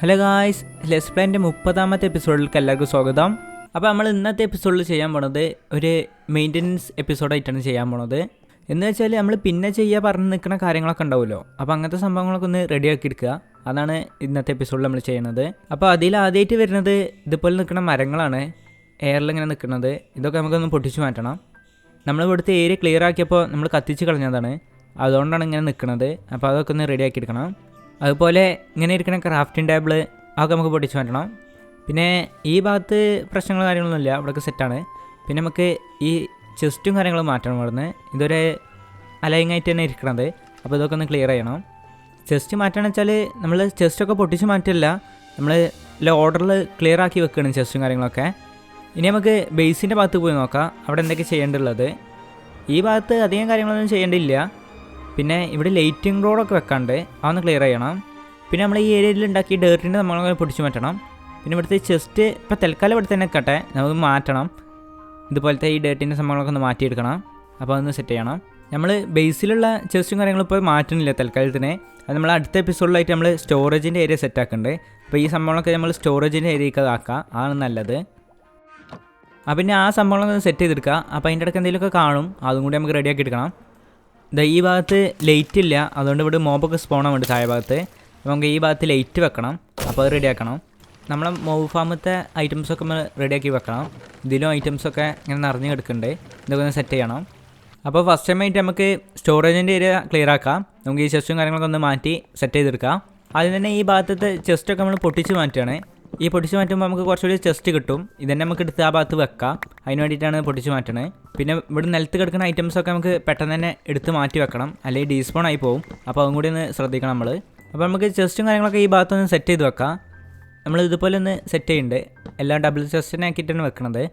Hello guys, let's പ്ലേൻ്റെ 30ാമത്തെ എപ്പിസോഡിലേക്ക് എല്ലാവർക്കും സ്വാഗതം. അപ്പോൾ നമ്മൾ ഇന്നത്തെ എപ്പിസോഡിൽ ചെയ്യാൻ പോണത് ഒരു മെയിൻ്റനൻസ് എപ്പിസോഡായിട്ടാണ് ചെയ്യാൻ പോണത്. എന്ന് വെച്ചാൽ നമ്മൾ പിന്നെ ചെയ്യാൻ പറഞ്ഞ് നിൽക്കുന്ന കാര്യങ്ങളൊക്കെ ഉണ്ടാവുമല്ലോ, അപ്പോൾ അങ്ങനത്തെ സംഭവങ്ങളൊക്കെ ഒന്ന് റെഡിയാക്കി എടുക്കുക. അതാണ് ഇന്നത്തെ എപ്പിസോഡിൽ നമ്മൾ ചെയ്യുന്നത്. അപ്പോൾ അതിൽ ആദ്യമായിട്ട് വരുന്നത് ഇതുപോലെ നിൽക്കുന്ന മരങ്ങളാണ്, എയറിലിങ്ങനെ നിൽക്കുന്നത്. ഇതൊക്കെ നമുക്കൊന്ന് പൊട്ടിച്ച് മാറ്റണം. നമ്മൾ ഇവിടുത്തെ ഏരിയ ക്ലിയർ ആക്കിയപ്പോൾ നമ്മൾ കത്തിച്ച് കളഞ്ഞതാണ്, അതുകൊണ്ടാണ് ഇങ്ങനെ നിൽക്കുന്നത്. അപ്പോൾ അതൊക്കെ ഒന്ന് റെഡിയാക്കി എടുക്കണം. അതുപോലെ ഇങ്ങനെ ഇരിക്കുന്ന ക്രാഫ്റ്റിംഗ് ടേബിൾ അതൊക്കെ നമുക്ക് പൊട്ടിച്ച് മാറ്റണം. പിന്നെ ഈ ഭാഗത്ത് പ്രശ്നങ്ങളും കാര്യങ്ങളൊന്നുമില്ല, അവിടെയൊക്കെ സെറ്റാണ്. പിന്നെ നമുക്ക് ഈ ചെസ്റ്റും കാര്യങ്ങളും മാറ്റണം. ഇവിടുന്ന് ഇതൊരു അലൈങ്ങായിട്ട് തന്നെ ഇരിക്കണത്, അപ്പോൾ ഇതൊക്കെ ഒന്ന് ക്ലിയർ ചെയ്യണം. ചെസ്റ്റ് മാറ്റണമെന്ന് വെച്ചാൽ നമ്മൾ ചെസ്റ്റൊക്കെ പൊട്ടിച്ച് മാറ്റില്ല, നമ്മൾ ഓർഡറിൽ ക്ലിയർ ആക്കി വെക്കണം ചെസ്റ്റും കാര്യങ്ങളൊക്കെ. ഇനി നമുക്ക് ബേസിൻ്റെ ഭാഗത്ത് പോയി നോക്കാം, അവിടെ എന്തൊക്കെ ചെയ്യേണ്ടതുള്ളത്. ഈ ഭാഗത്ത് അധികം കാര്യങ്ങളൊന്നും ചെയ്യേണ്ടിയില്ല. പിന്നെ ഇവിടെ ലൈറ്റിംഗ് റോഡൊക്കെ വെക്കാണ്ട്, അതൊന്ന് ക്ലിയർ ചെയ്യണം. പിന്നെ നമ്മൾ ഈ ഏരിയയിൽ ഉണ്ടാക്കി ഡേർട്ടിൻ്റെ നമ്മളൊക്കെ പൊടിച്ച് മാറ്റണം. പിന്നെ ഇവിടുത്തെ ചെസ്റ്റ് ഇപ്പോൾ തൽക്കാലം ഇവിടെ തന്നെ വെക്കട്ടെ, നമുക്ക് മാറ്റണം. ഇതുപോലത്തെ ഈ ഡേർട്ടിൻ്റെ സംഭവങ്ങളൊക്കെ ഒന്ന് മാറ്റിയെടുക്കണം. അപ്പോൾ അതൊന്ന് സെറ്റ് ചെയ്യണം. നമ്മൾ ബേസിലുള്ള ചെസ്റ്റും കാര്യങ്ങളും ഇപ്പോൾ മാറ്റുന്നില്ല തൽക്കാലത്തിന്. അത് നമ്മൾ അടുത്ത എപ്പിസോഡിലായിട്ട് നമ്മൾ സ്റ്റോറേജിൻ്റെ ഏരിയ സെറ്റ് ആക്കുന്നുണ്ട്. അപ്പോൾ ഈ സംഭവങ്ങളൊക്കെ നമ്മൾ സ്റ്റോറേജിൻ്റെ ഏരിയയ്ക്ക് ആക്കാം, അതാണ് നല്ലത്. പിന്നെ ആ സംഭവങ്ങളൊക്കെ സെറ്റ് ചെയ്തെടുക്കുക. അപ്പോൾ അതിൻ്റെ ഇടയ്ക്ക് എന്തെങ്കിലുമൊക്കെ കാണും, അതും കൂടി നമുക്ക് റെഡിയാക്കി എടുക്കണം. ഈ ഭാഗത്ത് ലൈറ്റ് ഇല്ല, അതുകൊണ്ട് ഇവിടെ മോബൊക്കെ സ്പോണാൻ വേണ്ടി താഴെ ഭാഗത്ത്. നമുക്ക് ഈ ഭാഗത്ത് ലൈറ്റ് വെക്കണം, അപ്പോൾ അത് റെഡിയാക്കണം. നമ്മളെ മോബ് ഫാമത്തെ ഐറ്റംസൊക്കെ നമ്മൾ റെഡിയാക്കി വെക്കണം. ഇതിലും ഐറ്റംസൊക്കെ ഇങ്ങനെ നിറഞ്ഞ് കിടക്കുന്നുണ്ട്, ഇതൊക്കെ ഒന്ന് സെറ്റ് ചെയ്യണം. അപ്പോൾ ഫസ്റ്റ് ടൈമായിട്ട് നമുക്ക് സ്റ്റോറേജിൻ്റെ ഏരിയ ക്ലിയർ ആക്കാം. നമുക്ക് ഈ ചെസ്റ്റും കാര്യങ്ങളൊക്കെ ഒന്ന് മാറ്റി സെറ്റ് ചെയ്തെടുക്കാം. ആദ്യം തന്നെ ഈ ഭാഗത്തെ ചെസ്റ്റൊക്കെ നമ്മൾ പൊട്ടിച്ച് മാറ്റുകയാണ്. ഈ പൊട്ടിച്ച് മാറ്റുമ്പോൾ നമുക്ക് കുറച്ചുകൂടി ചെസ്റ്റ് കിട്ടും. ഇതന്നെ നമുക്ക് എടുത്ത് ആ ഭാഗത്ത് വെക്കാം, അതിന് വേണ്ടിയിട്ടാണ് പൊട്ടിച്ച് മാറ്റണത്. പിന്നെ ഇവിടെ നിലത്ത് കിടക്കുന്ന ഐറ്റംസൊക്കെ നമുക്ക് പെട്ടെന്ന് തന്നെ എടുത്ത് മാറ്റി വെക്കണം, അല്ലെങ്കിൽ ഡീസ്പോൺ ആയി പോകും. അപ്പോൾ അതും കൂടി ഒന്ന് ശ്രദ്ധിക്കണം നമ്മൾ. അപ്പോൾ നമുക്ക് ചെസ്റ്റും കാര്യങ്ങളൊക്കെ ഈ ഭാഗത്തൊന്ന് സെറ്റ് ചെയ്ത് വെക്കാം. നമ്മൾ ഇതുപോലെ ഒന്ന് സെറ്റ് ചെയ്യുന്നുണ്ട്, എല്ലാം ഡബിൾ ചെസ്റ്റിനെ ആക്കിയിട്ടാണ് വെക്കണത്.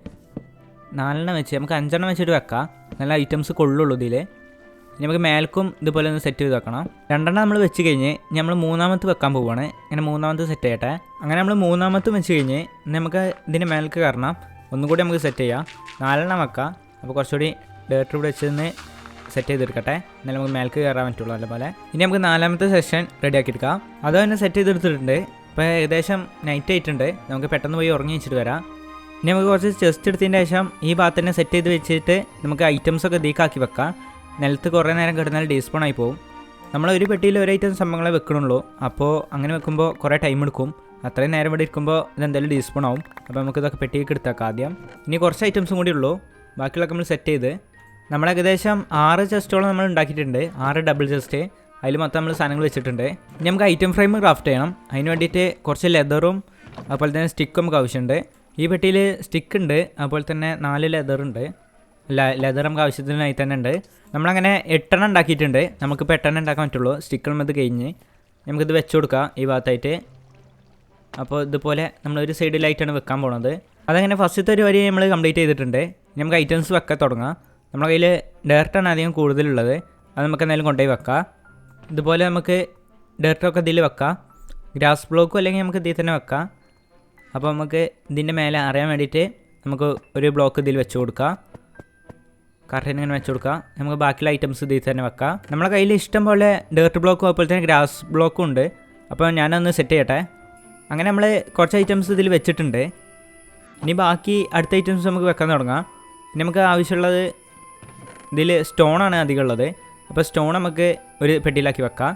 4 വെച്ച് നമുക്ക് 5 വെച്ചിട്ട് വെക്കാം, നല്ല ഐറ്റംസ് കൊള്ളുള്ളൂ ഇതിൽ. ഇനി നമുക്ക് മേൽക്കും ഇതുപോലെ ഒന്ന് സെറ്റ് ചെയ്ത് വെക്കണം. 2 നമ്മൾ വെച്ച് കഴിഞ്ഞ് നമ്മൾ 3ാമത്തെ വെക്കാൻ പോവുകയാണ്. ഇങ്ങനെ 3ാമത്തെ സെറ്റ് ചെയ്യട്ടെ. അങ്ങനെ നമ്മൾ 3ാമത്തെ വെച്ച് കഴിഞ്ഞ് നമുക്ക് ഇതിൻ്റെ മേൽക്ക് കയറണം. ഒന്നുകൂടി നമുക്ക് സെറ്റ് ചെയ്യാം, 4 വെക്കാം. അപ്പോൾ കുറച്ചുകൂടി ഡേർട്ട് ഇവിടെ വെച്ച് നിന്ന് സെറ്റ് ചെയ്തെടുക്കട്ടെ, എന്നാലും നമുക്ക് മേൽക്ക് കയറാൻ പറ്റുള്ളൂ. അതുപോലെ ഇനി നമുക്ക് 4ാമത്തെ സെഷൻ റെഡിയാക്കി എടുക്കാം. അത് തന്നെ സെറ്റ് ചെയ്തെടുത്തിട്ടുണ്ട്. ഇപ്പോൾ ഏകദേശം നൈറ്റ് ആയിട്ടുണ്ട്, നമുക്ക് പെട്ടെന്ന് പോയി ഉറങ്ങി വെച്ചിട്ട് വരാം. ഇനി നമുക്ക് കുറച്ച് ചെസ്റ്റ് എടുത്തതിൻ്റെ ശേഷം ഈ ഭാഗത്ത് തന്നെ സെറ്റ് ചെയ്ത് വെച്ചിട്ട് നമുക്ക് ഐറ്റംസൊക്കെ ദീക്കാക്കി വെക്കാം. നിലത്ത് കുറേ നേരം കിടന്നാൽ ഡീസ്പോൺ ആയി പോകും. നമ്മൾ ഒരു പെട്ടിയിൽ ഒരു ഐറ്റം സംഭവങ്ങളെ വെക്കണുള്ളൂ, അപ്പോൾ അങ്ങനെ വെക്കുമ്പോൾ കുറേ ടൈം എടുക്കും. അത്രയും നേരം ഇവിടെ ഇരിക്കുമ്പോൾ ഇതെന്തായാലും ഡീസ്പോൺ ആവും. അപ്പോൾ നമുക്ക് ഇതൊക്കെ പെട്ടിയൊക്കെ എടുത്തേക്കാം ആദ്യം. ഇനി കുറച്ച് ഐറ്റംസും കൂടി ഉള്ളൂ, ബാക്കിയുള്ളതൊക്കെ നമ്മൾ സെറ്റ് ചെയ്ത് നമ്മൾ ഏകദേശം 6 ചെസ്റ്റോളം നമ്മൾ ഉണ്ടാക്കിയിട്ടുണ്ട്, 6 ഡബിൾ ചെസ്റ്റ്. അതിൽ മൊത്തം നമ്മൾ സാധനങ്ങൾ വെച്ചിട്ടുണ്ട്. ഇനി നമുക്ക് ഐറ്റം ഫ്രെയിം ക്രാഫ്റ്റ് ചെയ്യണം. അതിന് വേണ്ടിയിട്ട് കുറച്ച് ലെതറും അതുപോലെ തന്നെ സ്റ്റിക്കും നമുക്ക് ആവശ്യമുണ്ട്. ഈ പെട്ടിയിൽ സ്റ്റിക്ക് ഉണ്ട്, അതുപോലെ തന്നെ 4 ലെതറുണ്ട്. ലെതർ നമുക്ക് ആവശ്യത്തിനായി തന്നെ ഉണ്ട്. നമ്മളങ്ങനെ 8 ഉണ്ടാക്കിയിട്ടുണ്ട്, നമുക്കിപ്പോൾ 8 ഉണ്ടാക്കാൻ പറ്റുള്ളൂ. സ്റ്റിക്കും ഇത് കഴിഞ്ഞ് നമുക്കിത് വെച്ച് കൊടുക്കാം ഈ ഭാഗത്തായിട്ട്. അപ്പോൾ ഇതുപോലെ നമ്മളൊരു സൈഡിലായിട്ടാണ് വെക്കാൻ പോണത്. അതങ്ങനെ ഫസ്റ്റത്തെ ഒരു വരി നമ്മൾ കംപ്ലീറ്റ് ചെയ്തിട്ടുണ്ട്. നമുക്ക് ഐറ്റംസ് വെക്കാൻ തുടങ്ങാം. നമ്മുടെ കയ്യിൽ ഡേർട്ടാണ് അധികം കൂടുതലുള്ളത്, അത് നമുക്ക് എന്തായാലും കൊണ്ടുപോയി വെക്കാം. ഇതുപോലെ നമുക്ക് ഡേർട്ടൊക്കെ ഇതിൽ വെക്കാം, ഗ്രാസ് ബ്ലോക്കും അല്ലെങ്കിൽ നമുക്ക് ഇതിൽ തന്നെ വെക്കാം. അപ്പോൾ നമുക്ക് ഇതിൻ്റെ മേലെ അറിയാൻ വേണ്ടിയിട്ട് നമുക്ക് ഒരു ബ്ലോക്ക് ഇതിൽ വെച്ച് കൊടുക്കാം, കറക്റ്റ് ഇങ്ങനെ വെച്ച് കൊടുക്കാം. നമുക്ക് ബാക്കിയുള്ള ഐറ്റംസ് ഇതിൽ തന്നെ വെക്കാം. നമ്മുടെ കയ്യിൽ ഇഷ്ടം പോലെ ഡേർട്ട് ബ്ലോക്കും അതുപോലെ തന്നെ ഗ്രാസ് ബ്ലോക്കും ഉണ്ട്. അപ്പോൾ ഞാനൊന്ന് സെറ്റ് ചെയ്യട്ടെ. അങ്ങനെ നമ്മൾ കുറച്ച് ഐറ്റംസ് ഇതിൽ വെച്ചിട്ടുണ്ട്. ഇനി ബാക്കി അടുത്ത ഐറ്റംസ് നമുക്ക് വെക്കാൻ തുടങ്ങാം. ഇനി നമുക്ക് ആവശ്യമുള്ളത് ഇതിൽ സ്റ്റോണാണ് അധികം ഉള്ളത്. അപ്പോൾ സ്റ്റോൺ നമുക്ക് ഒരു പെട്ടിയിലാക്കി വെക്കാം.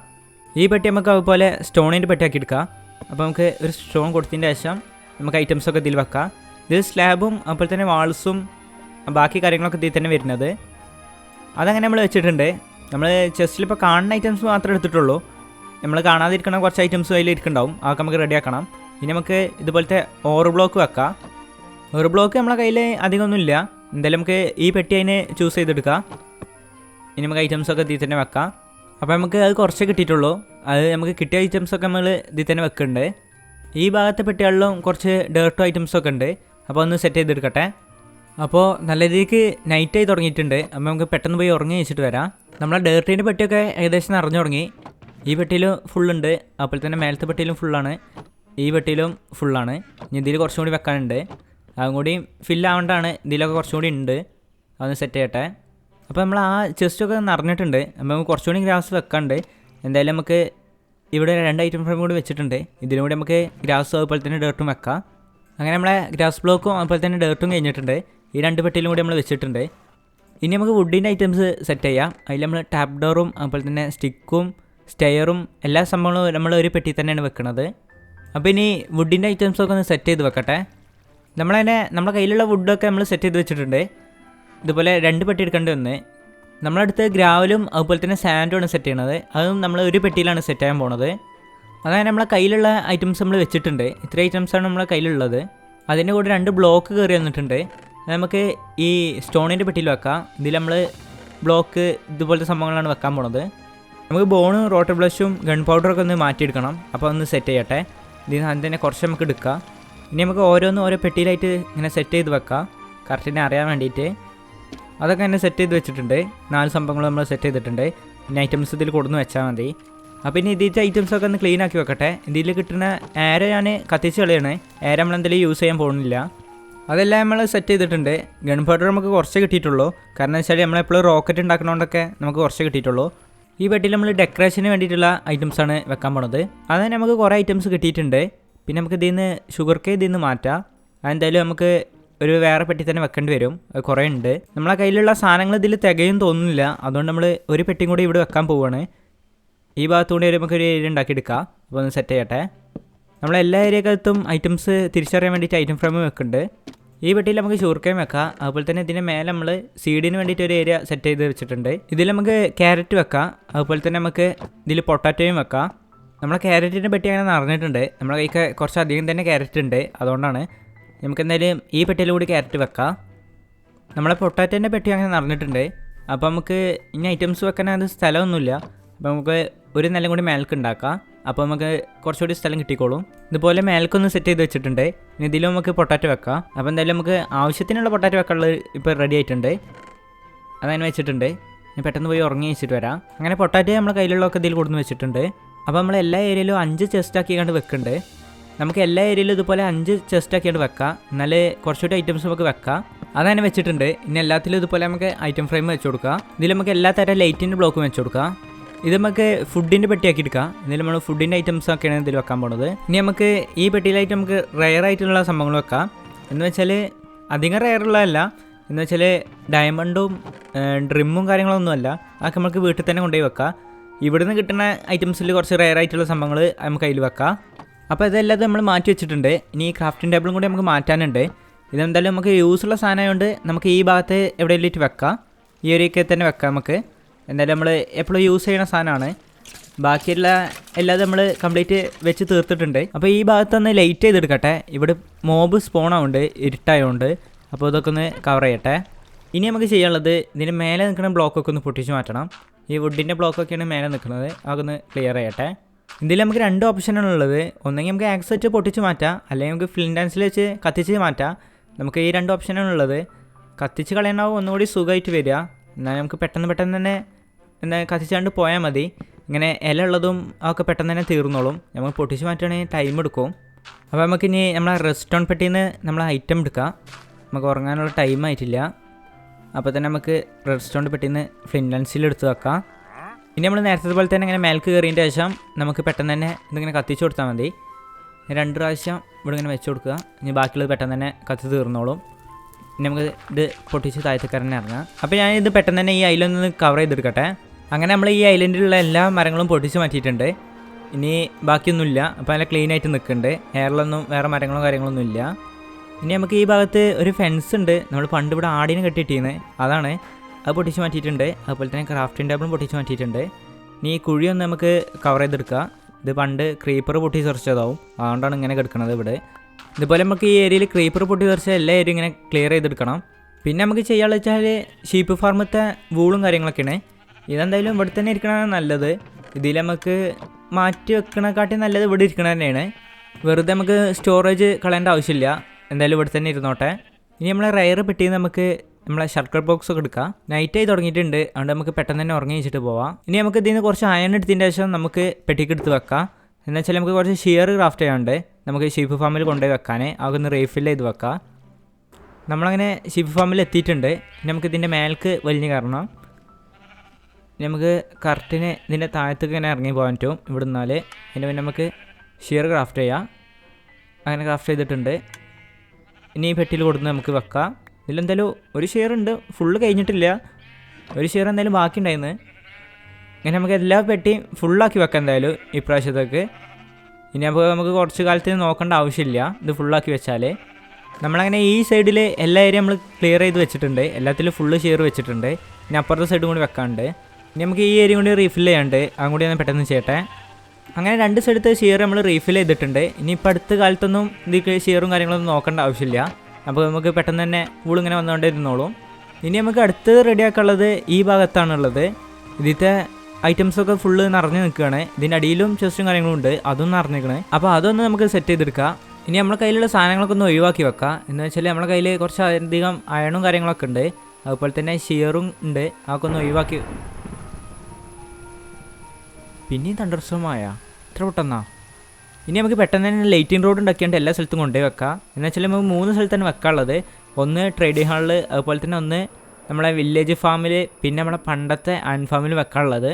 ഈ പെട്ടി നമുക്ക് അതുപോലെ സ്റ്റോണിൻ്റെ പെട്ടിയാക്കി എടുക്കാം. അപ്പോൾ നമുക്ക് ഒരു സ്റ്റോൺ കൊടുത്തതിൻ്റെ ശേഷം നമുക്ക് ഐറ്റംസൊക്കെ ഇതിൽ വെക്കാം. ഇത് സ്ലാബും അതുപോലെ തന്നെ വാൾസും ബാക്കി കാര്യങ്ങളൊക്കെ ഇതിൽ തന്നെ വരുന്നത്. അതങ്ങനെ നമ്മൾ വെച്ചിട്ടുണ്ട്. നമ്മൾ ചെസ്റ്റിലിപ്പോൾ കാണുന്ന ഐറ്റംസ് മാത്രമേ എടുത്തിട്ടുള്ളൂ. നമ്മൾ കാണാതിരിക്കുന്ന കുറച്ച് ഐറ്റംസ് അതിൽ ഇരിക്കുന്നുണ്ടാവും, അതൊക്കെ നമുക്ക് റെഡിയാക്കണം. ഇനി നമുക്ക് ഇതുപോലത്തെ ഓർ ബ്ലോക്ക് വെക്കാം. ഓർ ബ്ലോക്ക് നമ്മളെ കയ്യിൽ അധികമൊന്നുമില്ല, എന്തായാലും നമുക്ക് ഈ പെട്ടി അതിന് ചൂസ് ചെയ്തെടുക്കാം. ഇനി നമുക്ക് ഐറ്റംസൊക്കെ ഇതിൽ തന്നെ വെക്കാം. അപ്പോൾ നമുക്ക് അത് കുറച്ചേ കിട്ടിയിട്ടുള്ളൂ, അത് നമുക്ക് കിട്ടിയ ഐറ്റംസൊക്കെ നമ്മൾ ഇതിൽ തന്നെ വെക്കുന്നുണ്ട്. ഈ ഭാഗത്തെ പെട്ടികളിലും കുറച്ച് ഡേർട്ടോ ഐറ്റംസൊക്കെ ഉണ്ട്, അപ്പോൾ ഒന്ന് സെറ്റ് ചെയ്തെടുക്കട്ടെ. അപ്പോൾ നല്ല രീതിക്ക് നൈറ്റായി തുടങ്ങിയിട്ടുണ്ട്. അപ്പോൾ നമുക്ക് പെട്ടെന്ന് പോയി ഉറങ്ങി വെച്ചിട്ട് വരാം. നമ്മളെ ഡേർട്ടിൻ്റെ പെട്ടിയൊക്കെ ഏകദേശം നിറഞ്ഞു തുടങ്ങി. ഈ പെട്ടിയിലും ഫുള്ളുണ്ട്, അതുപോലെ തന്നെ മേലത്തെ പെട്ടിയിലും ഫുള്ളാണ്, ഈ പെട്ടിയിലും ഫുള്ളാണ്. ഇനി ഇതിൽ കുറച്ചും കൂടി വെക്കാനുണ്ട്, അതും കൂടി ഫില്ലാവേണ്ടതാണ്. ഇതിലൊക്കെ കുറച്ചും കൂടി ഉണ്ട്, അതൊന്ന് സെറ്റ് ചെയ്യട്ടെ. അപ്പോൾ നമ്മൾ ആ ചെസ്റ്റൊക്കെ നിറഞ്ഞിട്ടുണ്ട്. അപ്പോൾ നമുക്ക് കുറച്ചുകൂടി ഗ്രാസ് വെക്കാണ്ട്. എന്തായാലും നമുക്ക് ഇവിടെ 2 ഐറ്റം ഫ്രെയിം കൂടി വെച്ചിട്ടുണ്ട്. ഇതിലൂടെ നമുക്ക് ഗ്രാസും അതുപോലെ തന്നെ ഡേർട്ടും വെക്കാം. അങ്ങനെ നമ്മളെ ഗ്രാസ് ബ്ലോക്കും അതുപോലെ തന്നെ ഡേർട്ടും കഴിഞ്ഞിട്ടുണ്ട്. ഈ 2 പെട്ടിയിലും കൂടി നമ്മൾ വെച്ചിട്ടുണ്ട്. ഇനി നമുക്ക് വുഡിൻ്റെ ഐറ്റംസ് സെറ്റ് ചെയ്യാം. അതിൽ നമ്മൾ ടാപ്പ് ഡോറും അതുപോലെ തന്നെ സ്റ്റിക്കും സ്റ്റെയറും എല്ലാ സംഭവങ്ങളും നമ്മൾ ഒരു പെട്ടി തന്നെയാണ് വെക്കുന്നത്. അപ്പോൾ ഇനി വുഡിൻ്റെ ഐറ്റംസൊക്കെ ഒന്ന് സെറ്റ് ചെയ്ത് വെക്കട്ടെ. നമ്മുടെ കയ്യിലുള്ള വുഡൊക്കെ നമ്മൾ സെറ്റ് ചെയ്ത് വെച്ചിട്ടുണ്ട്. ഇതുപോലെ 2 പെട്ടി എടുക്കേണ്ടി വന്ന് നമ്മളടുത്ത് ഗ്രാവലും അതുപോലെ തന്നെ സാൻഡുമാണ് സെറ്റ് ചെയ്യണത്. അതും നമ്മൾ ഒരു പെട്ടിയിലാണ് സെറ്റ് ചെയ്യാൻ പോണത്. അതായത് നമ്മളെ കയ്യിലുള്ള ഐറ്റംസ് നമ്മൾ വെച്ചിട്ടുണ്ട്. ഇത്ര ഐറ്റംസാണ് നമ്മളെ കയ്യിലുള്ളത്. അതിൻ്റെ കൂടെ 2 ബ്ലോക്ക് കയറി വന്നിട്ടുണ്ട്. നമുക്ക് ഈ സ്റ്റോണിൻ്റെ പെട്ടിയിൽ വെക്കാം. ഇതിൽ നമ്മൾ ബ്ലോക്ക് ഇതുപോലത്തെ സംഭവങ്ങളാണ് വെക്കാൻ പോണത്. നമുക്ക് ബോണും റോട്ടർ ബ്ലഷും ഗൺ പൗഡറൊക്കെ ഒന്ന് മാറ്റിയെടുക്കണം. അപ്പോൾ ഒന്ന് സെറ്റ് ചെയ്യട്ടെ. ഇതിന് അതിന് തന്നെ കുറച്ച് നമുക്ക് എടുക്കാം. ഇനി നമുക്ക് ഓരോ പെട്ടിയിലായിട്ട് ഇങ്ങനെ സെറ്റ് ചെയ്ത് വെക്കാം, കറക്റ്റിനെ അറിയാൻ വേണ്ടിയിട്ട്. അതൊക്കെ തന്നെ സെറ്റ് ചെയ്ത് വെച്ചിട്ടുണ്ട്. 4 സംഭവങ്ങൾ നമ്മൾ സെറ്റ് ചെയ്തിട്ടുണ്ട്. ഇനി ഐറ്റംസ് ഇതിൽ കൊടുന്ന് വെച്ചാൽ മതി. അപ്പോൾ ഇനി ഇതിൻ്റെ ഐറ്റംസൊക്കെ ഒന്ന് ക്ലീൻ ആക്കി വെക്കട്ടെ. ഇതിൽ കിട്ടുന്ന എയർ ഞാൻ കത്തിച്ച് കളയാണ്. എയർ നമ്മളെന്തെങ്കിലും യൂസ് ചെയ്യാൻ പോകുന്നില്ല. അതെല്ലാം നമ്മൾ സെറ്റ് ചെയ്തിട്ടുണ്ട്. ഗൺ പൗഡർ നമുക്ക് കുറച്ച് കിട്ടിയിട്ടുള്ളൂ. കാരണം എന്ന് വെച്ചാൽ നമ്മളെപ്പോഴും റോക്കറ്റ് ഉണ്ടാക്കണോണ്ടൊക്കെ നമുക്ക് കുറച്ച് കിട്ടിയിട്ടുള്ളൂ. ഈ പെട്ടിയിൽ നമ്മൾ ഡെക്കറേഷന് വേണ്ടിയിട്ടുള്ള ഐറ്റംസാണ് വെക്കാൻ പോണത്. അത് നമുക്ക് കുറേ ഐറ്റംസ് കിട്ടിയിട്ടുണ്ട്. പിന്നെ നമുക്ക് ഇതിൽ നിന്ന് ഷുഗർ കേക്ക് ഇതിൽ നിന്ന് മാറ്റാം. അതെന്തായാലും നമുക്ക് ഒരു വേറെ പെട്ടി തന്നെ വെക്കേണ്ടി വരും. അത് കുറേ ഉണ്ട്. നമ്മളെ കയ്യിലുള്ള സാധനങ്ങൾ ഇതിൽ തികയും തോന്നുന്നില്ല. അതുകൊണ്ട് നമ്മൾ ഒരു പെട്ടിയും കൂടി ഇവിടെ വെക്കാൻ പോവുകയാണ്. ഈ ഭാഗത്തുകൂടി നമുക്കൊരു ഏരിയ ഉണ്ടാക്കിയെടുക്കാം. അപ്പോൾ ഒന്ന് സെറ്റ് ചെയ്യട്ടെ. നമ്മളെല്ലാ ഏരിയക്കകത്തും ഐറ്റംസ് തിരിച്ചറിയാൻ വേണ്ടിയിട്ട് ഐറ്റം ഫ്രെയിം വെക്കുന്നുണ്ട്. ഈ പെട്ടിയിൽ നമുക്ക് ഷുഗർക്കേൻ വെക്കാം. അതുപോലെ തന്നെ ഇതിൻ്റെ മേലെ നമ്മൾ സീഡിന് വേണ്ടിയിട്ട് ഒരു ഏരിയ സെറ്റ് ചെയ്ത് വെച്ചിട്ടുണ്ട്. ഇതിൽ നമുക്ക് ക്യാരറ്റ് വെക്കാം. അതുപോലെ തന്നെ നമുക്ക് ഇതിൽ പൊട്ടാറ്റോയും വെക്കാം. നമ്മളെ ക്യാരറ്റിൻ്റെ പെട്ടി അങ്ങനെ നിറഞ്ഞിട്ടുണ്ട്. നമ്മളെ കൈക്ക് കുറച്ചധികം തന്നെ ക്യാരറ്റ് ഉണ്ട്. അതുകൊണ്ടാണ് നമുക്ക് എന്തായാലും ഈ പെട്ടിയിലൂടെ ക്യാരറ്റ് വെക്കാം. നമ്മളെ പൊട്ടാറ്റോൻ്റെ പെട്ടി അങ്ങനെ നിറഞ്ഞിട്ടുണ്ട്. അപ്പോൾ നമുക്ക് ഇനി ഐറ്റംസ് വെക്കാൻ അത് സ്ഥലമൊന്നുമില്ല. അപ്പോൾ നമുക്ക് ഒരു നിലം കൂടി മേൽക്ക് ഉണ്ടാക്കാം. അപ്പോൾ നമുക്ക് കുറച്ചുകൂടി സ്ഥലം കിട്ടിക്കോളും. ഇതുപോലെ മേൽക്കൊന്ന് സെറ്റ് ചെയ്ത് വെച്ചിട്ടുണ്ട്. ഇനി ഇതിലും നമുക്ക് പൊട്ടാറ്റോ വെക്കാം. അപ്പോൾ എന്തായാലും നമുക്ക് ആവശ്യത്തിനുള്ള പൊട്ടാറ്റോ വെക്കാനുള്ളത് ഇപ്പോൾ റെഡി ആയിട്ടുണ്ട്. അതങ്ങനെ വെച്ചിട്ടുണ്ട്. ഇനി പെട്ടെന്ന് പോയി ഉറങ്ങി വെച്ചിട്ട് വരാം. അങ്ങനെ പൊട്ടാറ്റോ നമ്മൾ കയ്യിലുള്ളതൊക്കെ ഇതിൽ കൊടുന്ന് വെച്ചിട്ടുണ്ട്. അപ്പോൾ നമ്മൾ എല്ലാ ഏരിയയിലും 5 ചെസ്റ്റ് ആക്കിയാണ്ട് വെക്കുന്നുണ്ട്. നമുക്ക് എല്ലാ ഏരിയയിലും ഇതുപോലെ 5 ചെസ്റ്റ് ആക്കിയാണ്ട് വെക്കാം. എന്നാലേ കുറച്ചുകൂടി ഐറ്റംസ് നമുക്ക് വെക്കാം. അതങ്ങനെ വെച്ചിട്ടുണ്ട്. ഇനി എല്ലാത്തിലും ഇതുപോലെ നമുക്ക് ഐറ്റം ഫ്രെയിം വെച്ച് കൊടുക്കാം. ഇതിൽ നമുക്ക് എല്ലാ തരം ലൈറ്റിൻ്റെ ബ്ലോക്കും വെച്ച് കൊടുക്കാം. ഇത് നമുക്ക് ഫുഡിൻ്റെ പെട്ടിയാക്കി എടുക്കാം. ഇതിൽ നമ്മൾ ഫുഡിൻ്റെ ഐറ്റംസൊക്കെയാണ് ഇതിൽ വെക്കാൻ പോകുന്നത്. ഇനി നമുക്ക് ഈ പെട്ടിയിലായിട്ട് നമുക്ക് റെയർ ആയിട്ടുള്ള സംഭവങ്ങൾ വെക്കാം. എന്ന് വെച്ചാൽ അധികം റെയറുള്ളതല്ല. എന്ന് വെച്ചാൽ ഡയമണ്ടും ഡ്രിമ്മും കാര്യങ്ങളൊന്നുമല്ല. അതൊക്കെ നമുക്ക് വീട്ടിൽ തന്നെ കൊണ്ടുപോയി വെക്കാം. ഇവിടുന്ന് കിട്ടുന്ന ഐറ്റംസിൽ കുറച്ച് റെയർ ആയിട്ടുള്ള സംഭവങ്ങൾ നമുക്ക് അതിൽ വെക്കാം. അപ്പോൾ ഇതെല്ലാം നമ്മൾ മാറ്റി വെച്ചിട്ടുണ്ട്. ഇനി ഈ ക്രാഫ്റ്റിംഗ് ടേബിളും കൂടി നമുക്ക് മാറ്റാനുണ്ട്. ഇതെന്തായാലും നമുക്ക് യൂസുള്ള സാധനമായതുകൊണ്ട് നമുക്ക് ഈ ഭാഗത്ത് എവിടെയെങ്കിലും വെക്കാം. ഈ ഏരിയയ്ക്ക് തന്നെ വെക്കാം. നമുക്ക് എന്തായാലും നമ്മൾ എപ്പോഴും യൂസ് ചെയ്യുന്ന സാധനമാണ്. ബാക്കിയുള്ള എല്ലാം നമ്മൾ കംപ്ലീറ്റ് വെച്ച് തീർത്തിട്ടുണ്ട്. അപ്പോൾ ഈ ഭാഗത്തൊന്ന് ലൈറ്റ് ചെയ്തെടുക്കട്ടെ. ഇവിടെ മോബ് സ്പോൺ ആവുന്നുണ്ട് ഇരുട്ടായതുകൊണ്ട്. അപ്പോൾ ഇതൊക്കെ ഒന്ന് കവർ ചെയ്യട്ടെ. ഇനി നമുക്ക് ചെയ്യാനുള്ളത് ഇതിന് മേലെ നിൽക്കുന്ന ബ്ലോക്കൊക്കെ ഒന്ന് പൊട്ടിച്ച് മാറ്റണം. ഈ വുഡിൻ്റെ ബ്ലോക്കൊക്കെയാണ് മേലെ നിൽക്കുന്നത്. അതൊന്ന് ക്ലിയർ ചെയ്യട്ടെ. ഇതിൽ നമുക്ക് 2 ഓപ്ഷനാണുള്ളത്. ഒന്നെങ്കിൽ നമുക്ക് ആക്സ് വെച്ച് പൊട്ടിച്ച് മാറ്റാം, അല്ലെങ്കിൽ നമുക്ക് ഫ്ലിൻഡാൻസിൽ വെച്ച് കത്തിച്ച് മാറ്റാം. നമുക്ക് ഈ 2 ഓപ്ഷനാണുള്ളത്. കത്തിച്ച് കളയണാവും ഒന്നുകൂടി സുഖമായിട്ട് വരിക. എന്നാൽ നമുക്ക് പെട്ടെന്ന് തന്നെ കത്തിച്ചാണ്ട് പോയാൽ മതി. ഇങ്ങനെ ഇല ഉള്ളതും അതൊക്കെ പെട്ടെന്ന് തന്നെ തീർന്നോളും. നമുക്ക് പൊട്ടിച്ച് മാറ്റുകയാണെങ്കിൽ ടൈം എടുക്കും. അപ്പോൾ നമുക്കിനി നമ്മളെ റെസ്റ്റോൺ പെട്ടിയിൽ നിന്ന് നമ്മളെ ഐറ്റം എടുക്കാം. നമുക്ക് ഉറങ്ങാനുള്ള ടൈം ആയിട്ടില്ല. അപ്പോൾ തന്നെ നമുക്ക് റെസ്റ്റോൺ പെട്ടിയിൽ നിന്ന് ഫ്ലിൻഡാൻസിൽ എടുത്ത് വെക്കാം. ഇനി നമ്മൾ നേരത്തെ പോലെ തന്നെ ഇങ്ങനെ മേൽക്ക് കയറിയതിൻ്റെ ശേഷം നമുക്ക് പെട്ടെന്ന് തന്നെ ഇതിങ്ങനെ കത്തിച്ച് കൊടുത്താൽ മതി. 2 പ്രാവശ്യം ഇവിടെ ഇങ്ങനെ വെച്ച് കൊടുക്കുക. ഇനി ബാക്കിയുള്ളത് പെട്ടെന്ന് തന്നെ കത്തി തീർന്നോളും. ഇനി നമുക്ക് ഇത് പൊട്ടിച്ച് താഴത്തേക്ക് തന്നെ ഇറങ്ങാം. അപ്പോൾ ഞാനിത് പെട്ടെന്ന് തന്നെ ഈ ഐലൻഡിൽ നിന്ന് കവർ ചെയ്തെടുക്കട്ടെ. അങ്ങനെ നമ്മൾ ഈ ഐലൻഡിലുള്ള എല്ലാ മരങ്ങളും പൊട്ടിച്ച് മാറ്റിയിട്ടുണ്ട്. ഇനി ബാക്കിയൊന്നുമില്ല. അപ്പോൾ നല്ല ക്ലീൻ ആയിട്ട് നിൽക്കുന്നുണ്ട്. എയറിലൊന്നും വേറെ മരങ്ങളോ കാര്യങ്ങളൊന്നും ഇല്ല. ഇനി നമുക്ക് ഈ ഭാഗത്ത് ഒരു ഫെൻസ് ഉണ്ട്. നമ്മൾ പണ്ട് ഇവിടെ ആടിനെ കെട്ടിയിട്ടിരുന്നത് അതാണ്. അത് പൊട്ടിച്ച് മാറ്റിയിട്ടുണ്ട്. അതുപോലെ തന്നെ ക്രാഫ്റ്റിംഗ് ടേബിളും പൊട്ടിച്ച് മാറ്റിയിട്ടുണ്ട്. ഇനി ഈ കുഴിയൊന്ന് നമുക്ക് കവർ ചെയ്തെടുക്കുക. ഇത് പണ്ട് ക്രീപ്പർ പൊട്ടി തെറിച്ചതാവും. അതുകൊണ്ടാണ് ഇങ്ങനെ കിടക്കുന്നത് ഇവിടെ. ഇതുപോലെ നമുക്ക് ഈ ഏരിയയിൽ ക്രീപ്പർ പൊട്ടി തെറിച്ച എല്ലാ ഏരിയയും ഇങ്ങനെ ക്ലിയർ ചെയ്തെടുക്കണം. പിന്നെ നമുക്ക് ചെയ്യാമെന്ന് വെച്ചാൽ ഷീപ്പ് ഫാർമത്തെ വൂളും കാര്യങ്ങളൊക്കെയാണ്. ഇതെന്തായാലും ഇവിടെ തന്നെ ഇരിക്കണതാണ് നല്ലത്. ഇതിൽ നമുക്ക് മാറ്റി വെക്കണേക്കാട്ടി നല്ലത് ഇവിടെ ഇരിക്കണ തന്നെയാണ്. വെറുതെ നമുക്ക് സ്റ്റോറേജ് കളയേണ്ട ആവശ്യമില്ല. എന്തായാലും ഇവിടെ തന്നെ ഇരുന്നോട്ടെ. ഇനി നമ്മളെ റയർ പെട്ടിയിൽ നമുക്ക് നമ്മളെ ഷർക്കർ ബോക്സ് ഒക്കെ എടുക്കാം. നൈറ്റായി തുടങ്ങിയിട്ടുണ്ട്. അതുകൊണ്ട് നമുക്ക് പെട്ടെന്ന് തന്നെ ഉറങ്ങി വെച്ചിട്ട് പോവാം. ഇനി നമുക്ക് ഇതിൽ നിന്ന് കുറച്ച് അയൺ എടുത്തതിൻ്റെ ശേഷം നമുക്ക് പെട്ടിക്ക് എടുത്ത് വെക്കാം. എന്ന് വെച്ചാൽ നമുക്ക് കുറച്ച് ഷിയർ ക്രാഫ്റ്റ് ചെയ്യാനുണ്ട്. നമുക്ക് ഷീപ്പ് ഫാമിൽ കൊണ്ടുപോയി വെക്കാൻ അതൊന്ന് റീഫിൽ ചെയ്ത് വെക്കാം. നമ്മളങ്ങനെ ഷീപ്പ് ഫാമിൽ എത്തിയിട്ടുണ്ട്. ഇനി നമുക്ക് ഇതിൻ്റെ മേൽക്ക് വലിഞ്ഞ് കയറണം. നമുക്ക് കറക്റ്റിന് ഇതിൻ്റെ താഴത്തേക്ക് ഇങ്ങനെ ഇറങ്ങി പോകാൻ പറ്റും. ഇവിടെ നിന്നാൽ അതിൻ്റെ പിന്നെ നമുക്ക് ഷിയർ ക്രാഫ്റ്റ് ചെയ്യാം. അങ്ങനെ ക്രാഫ്റ്റ് ചെയ്തിട്ടുണ്ട്. ഇനി ഈ പെട്ടിയിൽ കൊടുത്ത് നമുക്ക് വെക്കാം. ഇതിലെന്തായാലും ഒരു ഷെയർ ഉണ്ട്, ഫുള്ള് കഴിഞ്ഞിട്ടില്ല. ഒരു ഷെയർ എന്തായാലും ബാക്കി ഉണ്ടായിരുന്നു. ഇങ്ങനെ നമുക്ക് എല്ലാ പെട്ടിയും ഫുള്ളാക്കി വെക്കാം എന്തായാലും ഇപ്രാവശ്യത്തേക്ക്. ഇനി അപ്പോൾ നമുക്ക് കുറച്ച് കാലത്തിന് നോക്കേണ്ട ആവശ്യമില്ല ഇത് ഫുള്ളാക്കി വെച്ചാൽ. നമ്മളങ്ങനെ ഈ സൈഡിൽ എല്ലാ ഏരിയ നമ്മൾ ക്ലിയർ ചെയ്ത് വെച്ചിട്ടുണ്ട്. എല്ലാത്തിലും ഫുള്ള് ഷെയർ വെച്ചിട്ടുണ്ട്. ഇനി അപ്പുറത്തെ സൈഡും കൂടി വെക്കാണ്ട്. ഇനി നമുക്ക് ഈ ഏരിയ കൂടി റീഫിൽ ചെയ്യാണ്ട് അതും കൂടി ഞാൻ പെട്ടെന്ന് ചെയ്യട്ടെ. അങ്ങനെ 2 സൈഡത്തെ ഷെയർ നമ്മൾ റീഫിൽ ചെയ്തിട്ടുണ്ട്. ഇനിയിപ്പോൾ അടുത്ത കാലത്തൊന്നും ഇതിൽ ഷെയറും കാര്യങ്ങളൊന്നും നോക്കേണ്ട ആവശ്യമില്ല. അപ്പോൾ നമുക്ക് പെട്ടെന്ന് തന്നെ ഇങ്ങനെ വന്നുകൊണ്ടിരുന്നോളും. ഇനി നമുക്ക് അടുത്തത് റെഡിയാക്കാനുള്ളത് ഈ ഭാഗത്താണുള്ളത്. ഇതിലത്തെ ഐറ്റംസൊക്കെ ഫുള്ള് നിറഞ്ഞ് നിൽക്കുകയാണ്. ഇതിൻ്റെ അടിയിലും ചെസ്റ്റും കാര്യങ്ങളും ഉണ്ട്, അതും നിറഞ്ഞിരിക്കണേ. അപ്പോൾ അതൊന്ന് നമുക്ക് സെറ്റ് ചെയ്തെടുക്കാം. ഇനി നമ്മുടെ കയ്യിലുള്ള സാധനങ്ങളൊക്കെ ഒന്ന് ഒഴിവാക്കി വെക്കാം. എന്ന് വെച്ചാൽ നമ്മുടെ കയ്യിൽ കുറച്ച് അധികം അയണും കാര്യങ്ങളൊക്കെ ഉണ്ട്, അതുപോലെ തന്നെ ഷെയറും ഉണ്ട്. അതൊക്കെ ഒന്ന് ഒഴിവാക്കി. പിന്നെയും തണ്ടർസ്റ്റോമായ ഇത്ര പെട്ടെന്നാ. ഇനി നമുക്ക് പെട്ടെന്ന് തന്നെ ലൈറ്റിംഗ് റോഡ് ഉണ്ടാക്കിയാണ്ട് എല്ലാ സ്ഥലത്തും കൊണ്ടുപോയി വെക്കാം. എന്ന് വെച്ചാൽ നമുക്ക് 3 സ്ഥലത്താണ് വെക്കാനുള്ളത്. ഒന്ന് ട്രേഡിംഗ് ഹാളിൽ, അതുപോലെ തന്നെ ഒന്ന് നമ്മളെ വില്ലേജ് ഫാമിൽ, പിന്നെ നമ്മളെ പണ്ടത്തെ അയൺ ഫാമിൽ വെക്കാനുള്ളത്.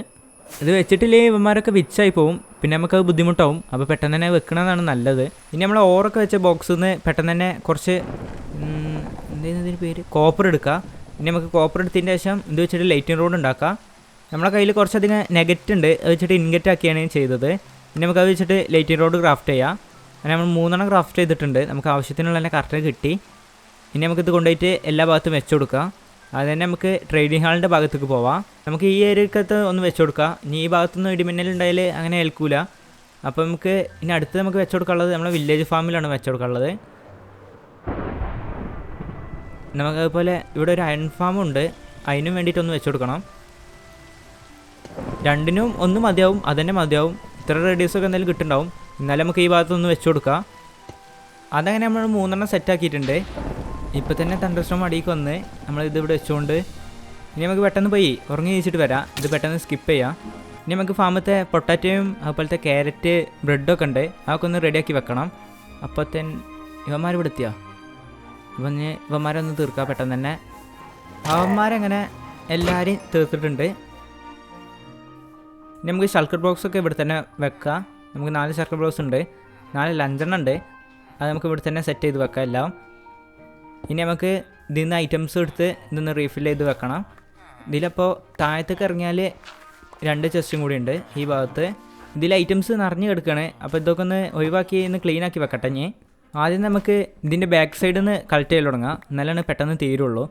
ഇത് വെച്ചിട്ടില്ലെങ്കിൽ ഇവന്മാരൊക്കെ വിച്ചായി പോവും, പിന്നെ നമുക്കത് ബുദ്ധിമുട്ടാവും. അപ്പോൾ പെട്ടെന്ന് തന്നെ വെക്കണമെന്നാണ് നല്ലത്. ഇനി നമ്മൾ ഓറൊക്കെ വെച്ച ബോക്സിൽ നിന്ന് പെട്ടെന്ന് തന്നെ കുറച്ച് ഇതിൻ്റെ പേര് കോപ്പർ എടുക്കുക. ഇനി നമുക്ക് കോപ്പർ എടുത്തതിന് ശേഷം ഇത് വെച്ചിട്ട് ലൈറ്റിംഗ് റോഡ് ഉണ്ടാക്കാം. നമ്മളെ കയ്യിൽ കുറച്ചധികം നെഗറ്റ് ഉണ്ട്, അത് വെച്ചിട്ട് ഇൻഗറ്റ് ആക്കിയാണ് ചെയ്തത്. ഇനി നമുക്കത് വെച്ചിട്ട് ലൈറ്റിംഗ് റോഡ് ക്രാഫ്റ്റ് ചെയ്യാം. അങ്ങനെ നമ്മൾ 3 ക്രാഫ്റ്റ് ചെയ്തിട്ടുണ്ട്. നമുക്ക് ആവശ്യത്തിനുള്ള തന്നെ കറക്റ്റ് കിട്ടി. ഇനി നമുക്കിത് കൊണ്ടുപോയിട്ട് എല്ലാ ഭാഗത്തും വെച്ച് കൊടുക്കാം. അത് തന്നെ നമുക്ക് ട്രേഡിംഗ് ഹാളിൻ്റെ ഭാഗത്തേക്ക് പോവാം. നമുക്ക് ഈ ഏരിയക്കകത്ത് ഒന്ന് വെച്ച് കൊടുക്കാം. ഇനി ഈ ഭാഗത്തുനിന്ന് ഇടിമിന്നലുണ്ടായാൽ അങ്ങനെ ഏൽക്കൂല. അപ്പോൾ നമുക്ക് ഇനി അടുത്ത് നമുക്ക് വെച്ച് കൊടുക്കാനുള്ളത് നമ്മളെ വില്ലേജ് ഫാമിലാണ് വെച്ച് കൊടുക്കാനുള്ളത്. നമുക്കതുപോലെ ഇവിടെ ഒരു അയൺ ഫാമുണ്ട്, അതിനും വേണ്ടിയിട്ടൊന്ന് വെച്ച് കൊടുക്കണം. രണ്ടിനും ഒന്ന് മതിയാവും, അതന്നെ മതിയാവും. ഇത്ര റേഡിയസൊക്കെ എന്തായാലും കിട്ടുന്നുണ്ടാവും. എന്നാലും നമുക്ക് ഈ ഭാഗത്തൊന്ന് വെച്ച് കൊടുക്കാം. അതങ്ങനെ നമ്മൾ 3 സെറ്റാക്കിയിട്ടുണ്ട്. ഇപ്പോൾ തന്നെ തണ്ടർസ്റ്റോം അടിയിലേക്ക് വന്ന് നമ്മളിത് ഇവിടെ വെച്ചുകൊണ്ട് ഇനി നമുക്ക് പെട്ടെന്ന് പോയി ഉറങ്ങി കഴിച്ചിട്ട് വരാം. ഇത് പെട്ടെന്ന് സ്കിപ്പ് ചെയ്യാം. ഇനി നമുക്ക് ഫാമത്തെ പൊട്ടാറ്റോയും അതുപോലത്തെ ക്യാരറ്റ് ബ്രെഡൊക്കെ ഉണ്ട്, അതൊക്കെ ഒന്ന് റെഡിയാക്കി വെക്കണം. അപ്പോഴത്തേന് ഇവന്മാർ ഇവിടെ എത്തിയാ. ഇപ്പം ഇവന്മാരൊന്ന് തീർക്കാം പെട്ടെന്ന് തന്നെ. അവന്മാരങ്ങനെ എല്ലാവരെയും തീർത്തിട്ടുണ്ട്. ഇനി നമുക്ക് ശർക്കർ ബോക്സൊക്കെ ഇവിടെ തന്നെ വെക്കാം. നമുക്ക് 4 ശർക്കർ ബോക്സ് ഉണ്ട്, 4 5 ഉണ്ട്. അത് നമുക്ക് ഇവിടെ തന്നെ സെറ്റ് ചെയ്ത് വെക്കാം എല്ലാം. ഇനി നമുക്ക് ഇതിൽ നിന്ന് ഐറ്റംസ് എടുത്ത് ഇതൊന്ന് റീഫിൽ ചെയ്ത് വെക്കണം. ഇതിലപ്പോൾ താഴത്തേക്ക് ഇറങ്ങിയാൽ 2 ചെസ്റ്റും കൂടി ഉണ്ട് ഈ ഭാഗത്ത്. ഇതിൽ ഐറ്റംസ് നിറഞ്ഞു കിടക്കുകയാണ്. അപ്പോൾ ഇതൊക്കെ ഒന്ന് ഒഴിവാക്കി ഒന്ന് ക്ലീനാക്കി വെക്കട്ടെ. ഇനി ആദ്യം നമുക്ക് ഇതിൻ്റെ ബാക്ക് സൈഡിൽ നിന്ന് കളക്ട് ചെയ്ത് തുടങ്ങാം, എന്നാലാണ് പെട്ടെന്ന് തീരുള്ളൂ.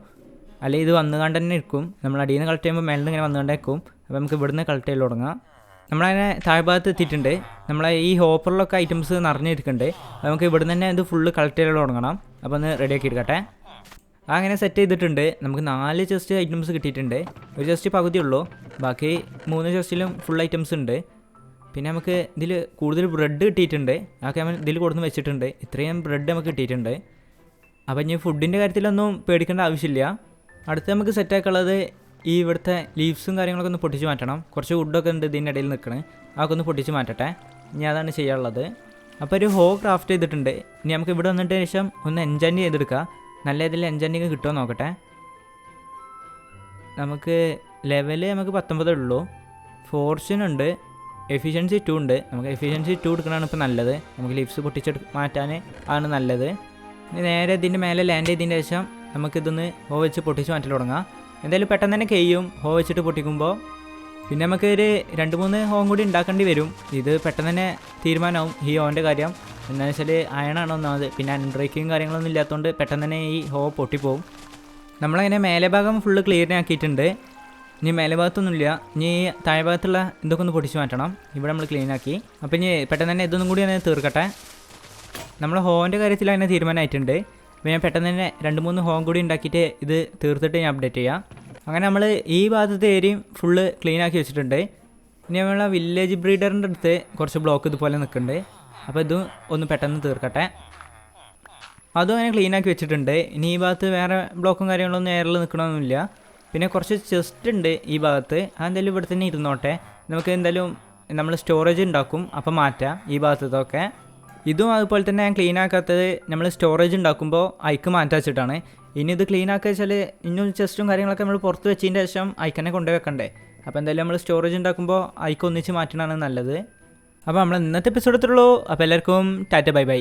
അല്ലെങ്കിൽ ഇത് വന്നുകൊണ്ട് തന്നെ ഇരിക്കും. നമ്മൾ അടിയിൽ നിന്ന് കളക്ട് ചെയ്യുമ്പോൾ മേളിൽ നിന്ന് ഇങ്ങനെ വന്നുകൊണ്ടേക്കും. അപ്പോൾ നമുക്ക് ഇവിടുന്ന് കളക്ട് ചെയ്ത് തുടങ്ങാം. നമ്മളങ്ങനെ താഴ്ഭാഗത്ത് എത്തിയിട്ടുണ്ട്. നമ്മളെ ഈ ഹോപ്പറിലൊക്കെ ഐറ്റംസ് നിറഞ്ഞിരിക്കുന്നുണ്ട്. നമുക്ക് ഇവിടുന്ന് തന്നെ ഇത് ഫുള്ള് കളക്ട് ചെയ്ത് തുടങ്ങണം. അപ്പോൾ ഒന്ന് റെഡിയാക്കി എടുക്കട്ടെ. അങ്ങനെ സെറ്റ് ചെയ്തിട്ടുണ്ട്. നമുക്ക് 4 ചെസ്റ്റ് ഐറ്റംസ് കിട്ടിയിട്ടുണ്ട്. ഒരു ചെസ്റ്റ് പകുതി ഉള്ളൂ, ബാക്കി 3 ചെസ്റ്റിലും ഫുൾ ഐറ്റംസ് ഉണ്ട്. പിന്നെ നമുക്ക് ഇതിൽ കൂടുതൽ ബ്രെഡ് കിട്ടിയിട്ടുണ്ട്, അതൊക്കെ നമ്മൾ ഇതിൽ കൊടുന്ന് വെച്ചിട്ടുണ്ട്. ഇത്രയും ബ്രെഡ് നമുക്ക് കിട്ടിയിട്ടുണ്ട്. അപ്പോൾ ഇനി ഫുഡിൻ്റെ കാര്യത്തിലൊന്നും പേടിക്കേണ്ട ആവശ്യമില്ല. അടുത്ത് നമുക്ക് സെറ്റാക്കുള്ളത് ഈ ഇവിടുത്തെ ലീവ്സും കാര്യങ്ങളൊക്കെ ഒന്ന് പൊട്ടിച്ച് മാറ്റണം. കുറച്ച് വുഡൊക്കെ ഉണ്ട് ഇതിൻ്റെ ഇടയിൽ നിൽക്കണേ, അതൊക്കെ ഒന്ന് പൊട്ടിച്ച് മാറ്റട്ടെ. ഇനി അതാണ് ചെയ്യാനുള്ളത്. അപ്പോൾ ഒരു ഹോ ക്രാഫ്റ്റ് ചെയ്തിട്ടുണ്ട്. ഇനി നമുക്ക് ഇവിടെ വന്നിട്ട് ശേഷം ഒന്ന് എൻജാൻറ്റ് ചെയ്തെടുക്കുക. നല്ല ഇതിൽ എൻജാൻറ്റിങ് കിട്ടുമോ നോക്കട്ടെ. നമുക്ക് ലെവല് നമുക്ക് 19 ഉള്ളൂ. ഫോർച്യൂൺ ഉണ്ട്, എഫിഷ്യൻസി 2 ഉണ്ട്. നമുക്ക് എഫിഷ്യൻസി 2 എടുക്കണതാണ് ഇപ്പോൾ നല്ലത്. നമുക്ക് ലീവ്സ് മാറ്റാൻ ആണ് നല്ലത്. ഇനി നേരെ ഇതിൻ്റെ മേലെ ലാൻഡ് ചെയ്തതിന് ശേഷം നമുക്കിതൊന്ന് ഹോ വെച്ച് പൊട്ടിച്ച് മാറ്റി തുടങ്ങാം. എന്തായാലും പെട്ടെന്ന് തന്നെ കഴിയും ഹോ വെച്ചിട്ട് പൊട്ടിക്കുമ്പോൾ. പിന്നെ നമുക്ക് ഒരു 2-3 ഹോം കൂടി ഉണ്ടാക്കേണ്ടി വരും. ഇത് പെട്ടെന്ന് തന്നെ തീരുമാനമാവും ഈ ഹോൻ്റെ കാര്യം. എന്താണെന്ന് വെച്ചാൽ അയണാണ് ഒന്നാമത്, പിന്നെ അൺബ്രേക്കിങ് കാര്യങ്ങളൊന്നും ഇല്ലാത്തതുകൊണ്ട് പെട്ടെന്ന് തന്നെ ഈ ഹോ പൊട്ടിപ്പോവും. നമ്മളങ്ങനെ മേലെ ഭാഗം ഫുള്ള് ക്ലിയറാക്കിയിട്ടുണ്ട്. ഇനി മേലെ ഭാഗത്തൊന്നുമില്ല. ഇനി താഴെ ഭാഗത്തുള്ള ഇതൊക്കെ ഒന്ന് പൊട്ടിച്ച് മാറ്റണം. ഇവിടെ നമ്മൾ ക്ലീനാക്കി. അപ്പോൾ ഇനി പെട്ടെന്ന് തന്നെ ഇതൊന്നും കൂടി ഒന്ന് തീർക്കട്ടെ. നമ്മൾ ഹോൻ്റെ കാര്യത്തിൽ അതിനെ തീരുമാനമായിട്ടുണ്ട്. അപ്പോൾ ഞാൻ പെട്ടെന്ന് തന്നെ 2-3 ഹോം കൂടി ഉണ്ടാക്കിയിട്ട് ഇത് തീർത്തിട്ട് ഞാൻ അപ്ഡേറ്റ് ചെയ്യാം. അങ്ങനെ നമ്മൾ ഈ ഭാഗത്തെ ഏരിയയും ഫുള്ള് ക്ലീനാക്കി വെച്ചിട്ടുണ്ട്. ഇനി നമ്മളെ വില്ലേജ് ബ്രീഡറിൻ്റെ അടുത്ത് കുറച്ച് ബ്ലോക്ക് ഇതുപോലെ നിൽക്കുന്നുണ്ട്. അപ്പോൾ ഇതും ഒന്ന് പെട്ടെന്ന് തീർക്കട്ടെ. അതും അങ്ങനെ ക്ലീനാക്കി വെച്ചിട്ടുണ്ട്. ഇനി ഈ ഭാഗത്ത് വേറെ ബ്ലോക്കും കാര്യങ്ങളൊന്നും എയറിൽ നിൽക്കണമെന്നില്ല. പിന്നെ കുറച്ച് ചെസ്റ്റ് ഉണ്ട് ഈ ഭാഗത്ത്, അതെന്തായാലും ഇവിടെ തന്നെ ഇരുന്നോട്ടെ. നമുക്ക് എന്തായാലും നമ്മൾ സ്റ്റോറേജ് ഉണ്ടാക്കും, അപ്പോൾ മാറ്റാം ഈ ഭാഗത്തൊക്കെ. ഇതും അതുപോലെ തന്നെ ഞാൻ ക്ലീൻ ആക്കാത്തത് നമ്മൾ സ്റ്റോറേജ് ഉണ്ടാക്കുമ്പോൾ അയക്ക് മാറ്റാൻ വെച്ചിട്ടാണ്. ഇനി ഇത് ക്ലീൻ ആക്കുക വെച്ചാൽ ഇന്നും ചെസ്റ്റും കാര്യങ്ങളൊക്കെ നമ്മൾ പുറത്ത് വെച്ചതിൻ്റെ ശേഷം അയക്കന്നെ കൊണ്ടുപോയി വെക്കണ്ടേ. അപ്പോൾ എന്തായാലും നമ്മൾ സ്റ്റോറേജ് ഉണ്ടാക്കുമ്പോൾ അതിക്ക് ഒന്നിച്ച് മാറ്റണതാണ് നല്ലത്. അപ്പോൾ നമ്മൾ ഇന്നത്തെ എപ്പിസോഡ് എത്തുള്ളൂ. അപ്പോൾ എല്ലാവർക്കും ടാറ്റ ബൈ ബൈ.